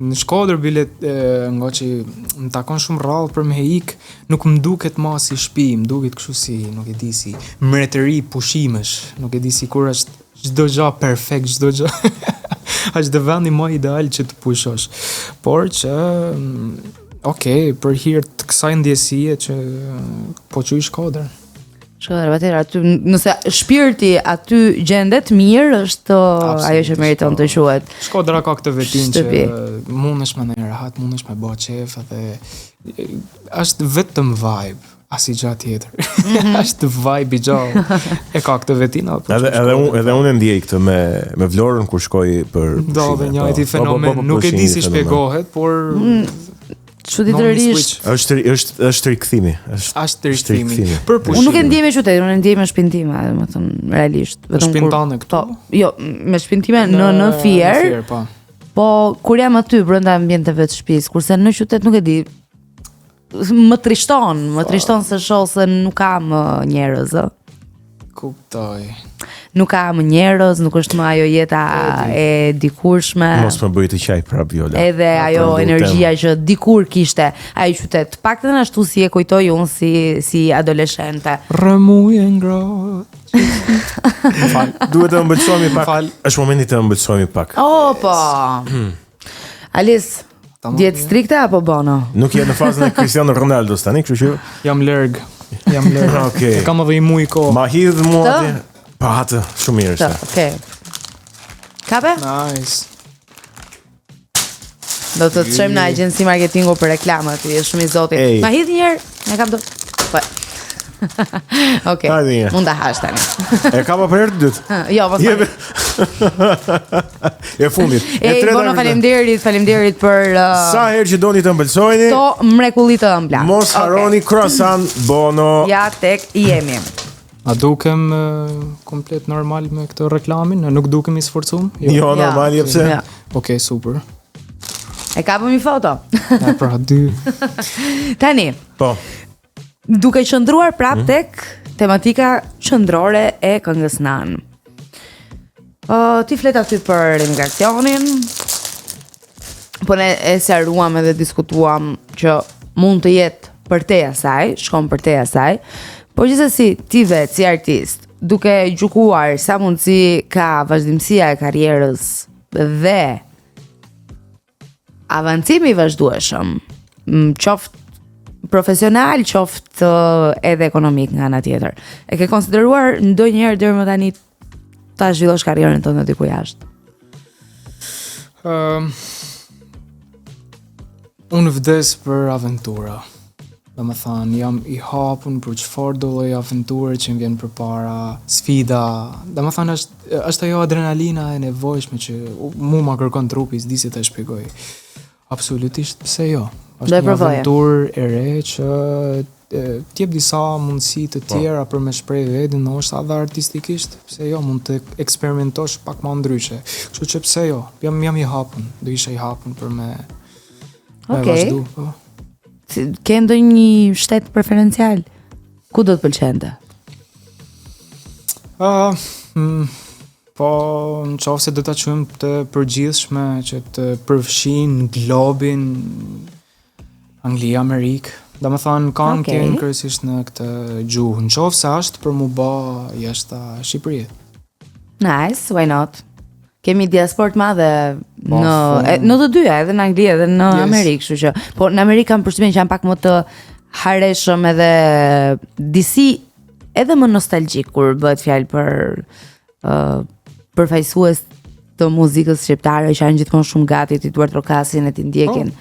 Në Shkodër bilet nga që më takon shumë rrallë për me ik, nuk më duket ma si shtëpi, më duket kështu si, nuk e di si mbretëri pushimesh, nuk e di si kur është çdo gjë perfekt, çdo gjë. Është vendi më ideal që të pushosh. Por që për hir të kësaj ndjesie që po çuj Shkodër. Shkodër, atëherë aty nëse shpirti aty gjendet mirë është ajo që meriton të quhet. Shkodra ka këtë vetin që mundesh me në rahat, mundesh me bë qef dhe është vetëm vibe, asnjë gjë tjetër. Është vibe i gjallë. E ka këtë vetin apo? Edhe unë ndjej këtë me Vlorën kur shkoj për pushime. Do dhe njëjti fenomen, nuk e di si shpjegohet, por çuditërisht është rikthimi, është rikthimi. Unë nuk e ndjej me qytet, unë e ndjej me shtëpinë time, domethënë realisht, vetëm shtëpinë tane këtu. Po, jo, me shtëpinë time në Fier. Po kur jam aty brenda ambienteve të shtëpisë, kurse në qytet nuk e di. Më trishton se shoh se nuk ka më njerëz. Kuptoj. Nuk ka më njerëz, nuk është më ajo jeta e dikurshme. Mos më bëj të qaj prap Viola. Edhe ajo energjia që dikur kishte ai qytet. Paktën ashtu si e kujtoj unë si adoleshente. Rëmuje ngrohtë. Duhet të ëmbëlsohemi pak. Është momenti të ëmbëlsohemi pak. Po. Alice, dietë strikte apo bono? Nuk je në fazën e Cristiano Ronaldos tani, kështu që jam larg. Okej. Kam edhe i muj kohë. Ma hidh mua aty. Pa atë, shumë mirë është. Okej. Kape? Nice. Do të të shëjmë në agjensi marketingu për reklamat, je shumë i zotit. Ma hidh njerë, ne kam do... Okej, mund të hash tani. E ka pa për herë të dytë? Jo, pas tani. E fundit. Bono, faleminderit për... Sa herë që doni të ëmbëlsoheni, to mrekullit të ëmbla. mos harroni croissant, Bono. Ja, tek i jemi. A dukem komplet normal me këtë reklamin? Nuk dukem i sforcum? Jo, normal, jepse. Okej, super. E kapëm i foto. Pra, 2. Tani. Po. Duke qëndruar prap tek tematika qëndrore e këngës Nan. Ti flet aty për emigracionin, po ne e seruam edhe diskutuam që mund të jetë për te asaj, shkon për te asaj, por gjithsesi ti vetë si artist, duke gjykuar sa mundsi ka vazhdimësia e karrierës dhe avancimi i vazhdueshëm, qoftë profesional, qoftë edhe ekonomik nga ana tjetër. E ke konsideruar ndonjëherë deri më tani ta zhvillosh karrierën tënde diku jashtë? Unë vdes për aventura. Domethënë jam i hapun për çfarë do lloj aventure që më vjen përpara, sfida. Domethënë është ajo adrenalina e nevojshme që mua ma kërkon trupi, s'di si ta shpjegoj. Absolutisht, pse jo? Është një aventurë e re që t'jep disa mundësi të tjera për me shpreh veten, ndoshta edhe artistikisht, pse jo, mund të eksperimentosh pak më ndryshe. Kështu që pse jo? Jam i hapun, do isha i hapun për me vazhdu. Ke ndonjë shtet preferencial? Ku do të pëlqente? Po, në qoftë se do ta quajmë të përgjithshme që të përfshin globin, Anglia, Amerikë. Domethënë kanë kënë kryesisht në këtë gjuhë. Në qoftë se është për mu bë jashtë Shqipërisë. Nice, why not? Kemi diasporë të madhe në të dyja, edhe në Angli edhe në Amerikë, kështu që. Po në Amerikë kanë përshtypjen që janë pak më të harreshëm edhe disi edhe më nostalgjik kur bëhet fjalë për përfaqësues të muzikës shqiptare që janë gjithmonë shumë gati të duart rokasin e të ndjekin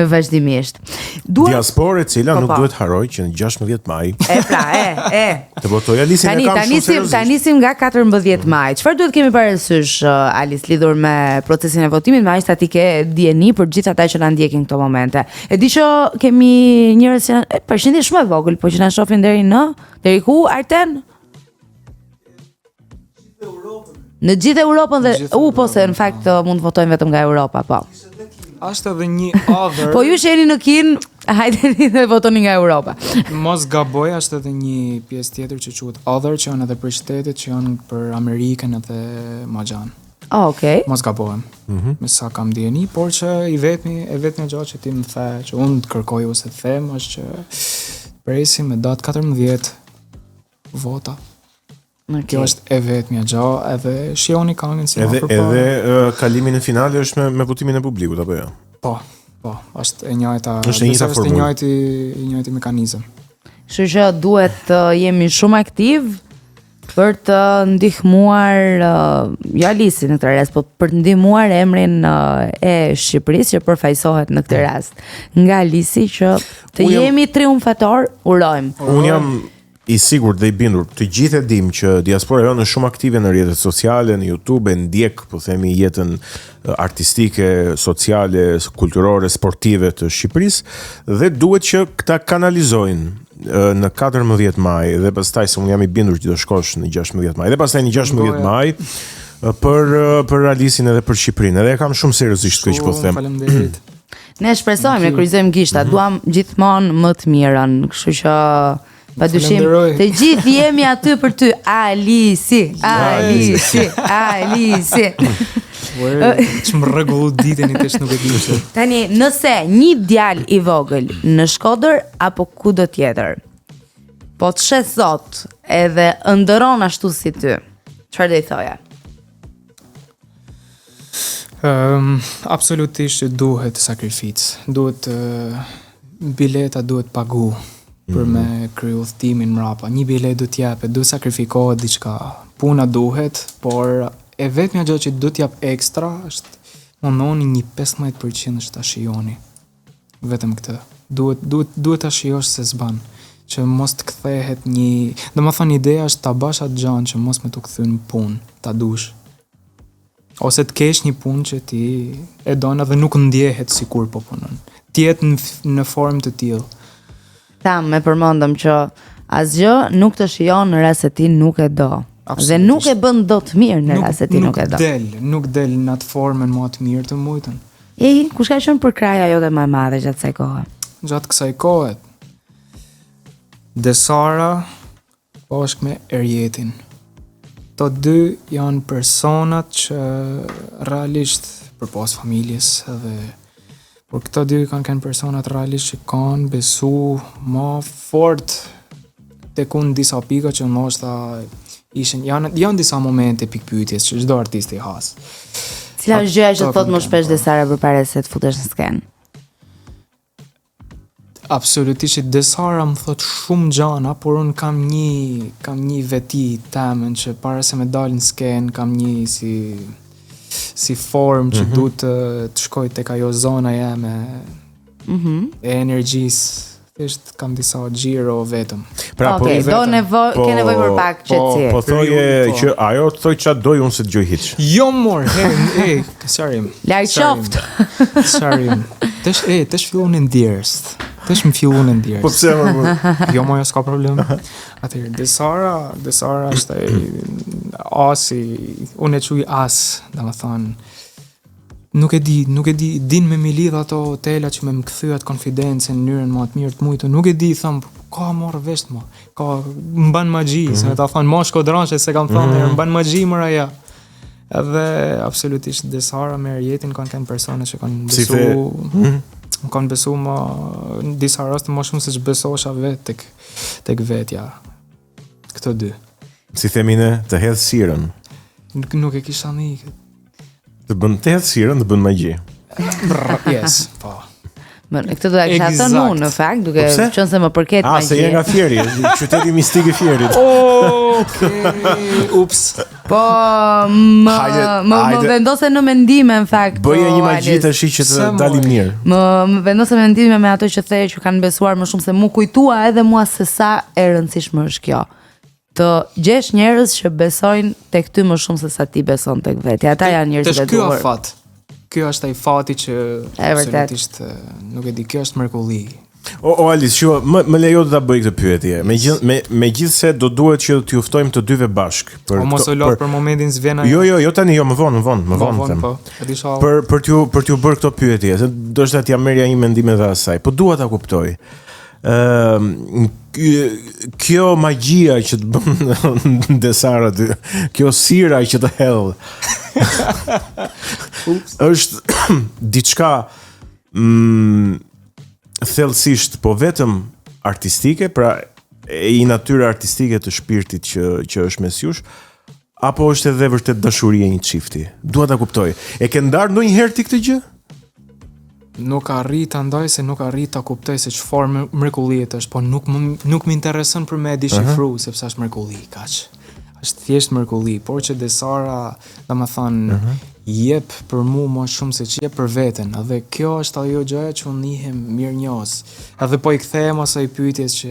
vazhdimisht. Diasporë e cila nuk duhet harroj që në 16 maj. Të votoj Alisin e kam shumë seriozisht. Ta nisim nga 14 maj. Çfarë duhet kemi parasysh, Alice, lidhur me procesin e votimit, me aq statike dieni për gjithë ata që na ndjekin këto momente. E di që kemi njerëz që përshëndetje shumë e vogël, po që na shohin deri ku, Arten? Në gjithë Europën dhe po se në fakt mund të votojnë vetëm nga Europa, po. Ashtë edhe një other. Po ju sheni në kin, hajdeni dhe votoni nga Europa. Mos gaboj, ashtë edhe një pjesë tjetër që quhet other, që janë edhe për shtetet, që janë për Amerikën edhe ma gjanë. Okej. Mos gabohem. Me sa kam dijeni, por që e vetmi gjë që ti më the, që unë të kërkoj ose të them, është që presim me datë 14 vota. Kjo është e vetmja gjë, edhe shihoni këngën si më përpara. Edhe kalimi në finale është me votimin e publikut apo jo? Po, është e njëjta, është i njëjti mekanizëm. Kështu që duhet të jemi shumë aktiv për të ndihmuar jo Alisin në këtë rast, po për të ndihmuar emrin e Shqipërisë që përfaqësohet në këtë rast. Nga Alisi që të jemi triumfator, urojmë. Unë jam i sigurt dhe i bindur, të gjithë e dim që diaspora jonë është shumë aktive në rrjetet sociale, në YouTube, ndjek, po themi, jetën artistike, sociale, kulturore, sportive të Shqipërisë dhe duhet që këta kanalizojnë në 14 maj dhe pastaj se unë jam i bindur që do shkosh në 16 maj dhe pastaj në 16 maj për Alisin edhe për Shqipërinë. Edhe e kam shumë seriozisht këtë që po them. Faleminderit. Ne shpresojmë, ne kryqëzojmë gishta, duam gjithmonë më të mirën, kështu që padyshim të gjithë jemi aty për ty. Alisi. Që më rregullu ditën i tesh nuk e di. Tani, nëse një djalë i vogël në Shkodër apo kudo tjetër, po të shes sot edhe ëndëron ashtu si ty, çfarë do i thoja? Absolutisht duhet sakrificë. Duhet bileta duhet pagu për me kryu udhëtimin mrapa. Një bilet duhet jepet, duhet sakrifikohet diçka. Puna duhet, por e vetmja gjë që duhet jap ekstra është mundoni një 15% është ta shijoni. Vetëm këtë. Duhet ta shijosh se s'ban, që mos të kthehet një, domethënë ideja është ta bash atë gjën që mos më të kthyn në punë, ta dush. Ose të kesh një punë që ti e don edhe nuk ndjehet sikur po punon. Ti jetë në formë të tillë. Tam, me përmendëm që asgjë nuk të shijon në rast se ti nuk e do. Absolutisht. Dhe nuk e bën dot mirë në rast se ti nuk e do. Nuk del në atë formën më të mirë të mujtën. Kush ka qenë për kraja jote më e madhe gjatë kësaj kohe? Gjatë kësaj kohe. Desara po është me Erjetin. Të dy janë personat që realisht përpas familjes edhe por këto dy kanë personat realisht që kanë besu më fort tek unë disa pika që ndoshta ishin janë disa momente pikpyetjes që çdo artist i has. Cila është gjëja që thot më shpesh Desara përpara se të futesh në skenë? Absolutisht Desara më thot shumë gjana, por unë kam një veti temën që para se me dal në skenë kam një si formë që duhet të shkoj tek ajo zona jeme e energjisë. Thjesht kam disa xhiro vetëm. Pra, ke nevojë për pak qetësi. Po thoje që ajo thoj çfarë doj unë se dëgjoj hiç. Jo mor, sorry. Larg qoft. Sorry. Tesh fillon në ndjerës. Tesh më fillon në ndjerës. Po pse më? Jo mor, s'ka problem. Atëherë Desara është asi, unë e quj as, domethënë nuk e di, din me mi lidh ato hotela që me më kthyat konfidencën në mënyrën më të mirë të mujtë. Nuk e di, thëm, ka morë vesh më. Ka mban magji, se ta thon mosh kodrançe se kam thënë, mban magji mëra ja. Edhe absolutisht Desara me Erjetin kanë persone që kanë besu, kanë besu më në disa raste më shumë se ç'besosha vetë tek vetja. Këto dy. Si themi ne, të hedh sirën. Nuk e kisha nikë. Të bën të hedh sirën, të bën magji. Yes, po. Këtë do ta kisha thënë unë në fakt, duke qenë se më përket magji. Se je nga Fieri, qyteti mistik i Fierit. Okej. Ups. Po më vendose në mendime në fakt. Bëje një magji tash që të dali mirë. Më vendose në mendime me ato që thej që kanë besuar më shumë se mu kujtua edhe mua se sa e rëndësishme është kjo. Të gjesh njerëz që besojnë tek ty më shumë se sa ti beson tek vetja. Ata janë njerëzit e duhur. Ky fat. Ky është ai fati që absolutisht nuk e di, kjo është mrekulli. O Alice, më lejo të ta bëj këtë pyetje. Megjithse do duhet që t'ju ftojmë të dyve bashk. Mos u lodh për momentin s'vjen ajo. Jo tani, më vonë. Po. Për t'ju bërë këto pyetje, se do të ja merrja një mendim edhe asaj. Po dua ta kuptoj. kjo magjia që të bën Desara ty, kjo sira që të hell. Është diçka thellësisht po vetëm artistike, pra i natyre artistike të shpirtit që është mes jush, apo është edhe vërtet dashuria e një çifti? Dua ta kuptoj. E ke ndarë ndonjëherë ti këtë gjë? Nuk arrit ta ndaj se nuk arrit ta kuptoj se çfarë mrekullie është, po nuk më intereson për me dishifru, sepse është mrekulli, kaq. Është thjesht mrekulli, por që Desara, domethënë, jep për mua më shumë se që jep për veten, edhe kjo është ajo gjë që unë njihem mirënjohës. Edhe po i kthehem asaj pyetjes që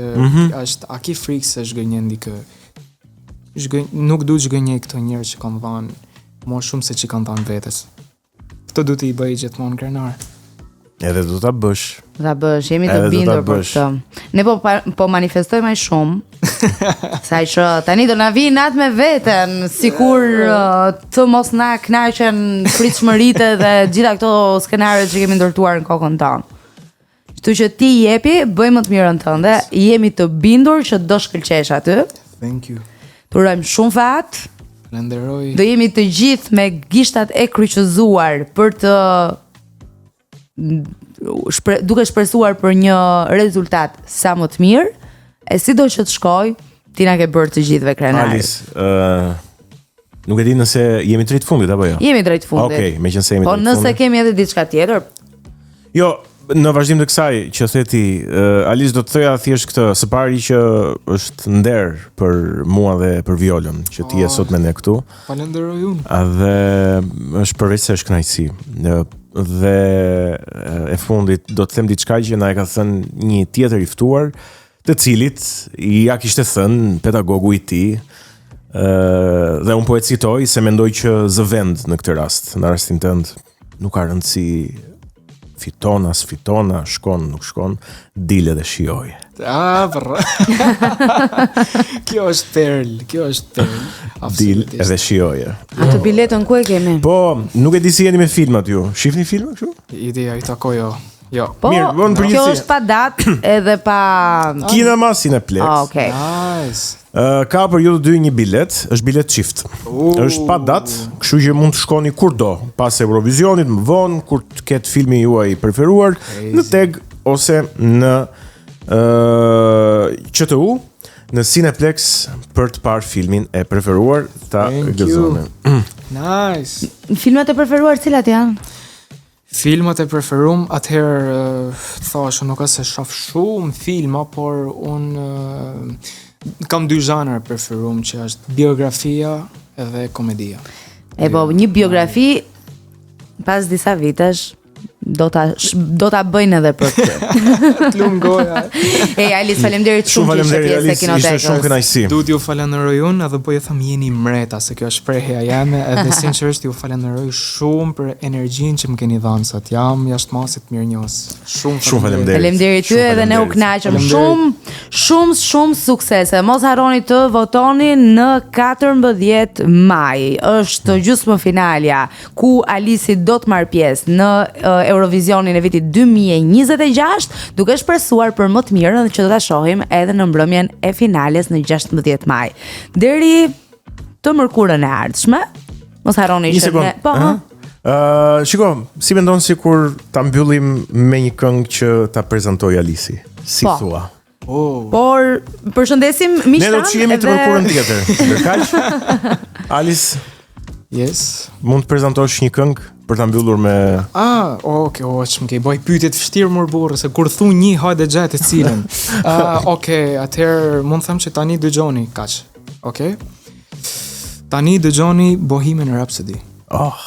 është a ki frikë se zhgënjen dikë. Nuk du të zhgënjej këto njerëz që kanë dhënë më shumë se që kanë dhënë vetes. Këtë du t'i bëj gjithmonë krenar. Edhe do ta bësh. Ta bësh, jemi të bindur për këtë. Ne po manifestojmë më shumë. Sa që tani do na vinë natë me veten, sikur të mos na kënaqen pritshmëritë dhe gjitha këto skenaret që kemi ndërtuar në kokën tonë. Kështu që ti jepi, bëj më të mirën tënde, jemi të bindur që do shkëlqesh aty. Thank you. Të urojmë shumë fat. Falenderoj. Do jemi të gjithë me gishtat e kryqëzuar për të duke shpresuar për një rezultat sa më të mirë, e sido që të shkoj, ti na ke bërë të gjithëve krenarit. Alice, nuk e di nëse jemi drejt fundit apo jo? Jemi drejt fundit. Okej, meqense jemi po drejt fundit. Po nëse kemi edhe diçka tjetër. Jo, në vazhdim të kësaj që the ti, Alice do të thoja thjesht këtë, së pari që është nder për mua dhe për Violën, që ti je sot me ne këtu. Falenderoj unë. Dhe është përveç se është kënaqësi. Dhe e fundit do të them diçka që na e ka thënë një tjetër i ftuar, të cilit ja kishte thënë pedagogu i tij, dhe unë po e citoj se mendoj që zë vend në këtë rast, në rastin tënd nuk ka rëndësi fiton as fitona, shkon nuk shkon, dile dhe shijoj. Bra. Kjo është perl. Dil edhe shijoje. Atë biletën ku e kemi? Po, nuk e di si jeni me filmat ju. Shifni filma kështu? Ideja i takoj jo. Po, mirë, bon, kjo është pa datë edhe pa... Kinema Cineplex. Okay. Nice. Ka për ju të dy një bilet, është bilet çift. Është pa datë, kështu që mund të shkoni kurdo, pas Eurovisionit, më vonë, kur të ketë filmi juaj preferuar, në Teg ose në QTU, në Cineplex për të parë filmin e preferuar ta gëzoni. Nice. Filmat e preferuar cilat janë? Filmat e preferum, atëherë thashë nuk është se shoh shumë filma, por unë kam dy zhanra preferum, që është biografia edhe komedia. E po, një biografi pas disa vitesh do ta bëjnë edhe për këtë. T'lum goja. Alice, faleminderit shumë që ishe pjesë e Kinotekës. Ishte shumë kënaqësi. Duhet ju falenderoj unë, edhe po ju them jeni mreta, se kjo është shprehja jame, edhe sinqerisht ju falenderoj shumë për energjinë që më keni dhënë sot. Jam jashtëmasit mirënjohës. Shumë faleminderit. Faleminderit ty edhe ne u kënaqëm shumë suksese. Mos harroni të votoni në 14 maj. Është gjysmëfinalja ku Alici do të marr pjesë në Eurovisionin e vitit 2026, duke shpresuar për më të mirën që do ta shohim edhe në mbrëmjen e finales në 16 maj. Deri të mërkurën e ardhshme, mos harroni që ne... Po, shiko, si mendon sikur ta mbyllim me një këngë që ta prezantoj Alici? Si thua? Por përshëndesim miqtan. Ne do të shihemi të mërkurën tjetër. Ndërkaq, Alice, yes, mund të prezantosh një këngë për ta mbyllur me... Okej, që më ke bëj pyetje të vështirë më burrë, se kur thu një hajde gjatë të cilën. Okej, atëherë mund të them që tani dëgjoni kaq. Okej? Tani dëgjoni Bohemian Rhapsody. Oh.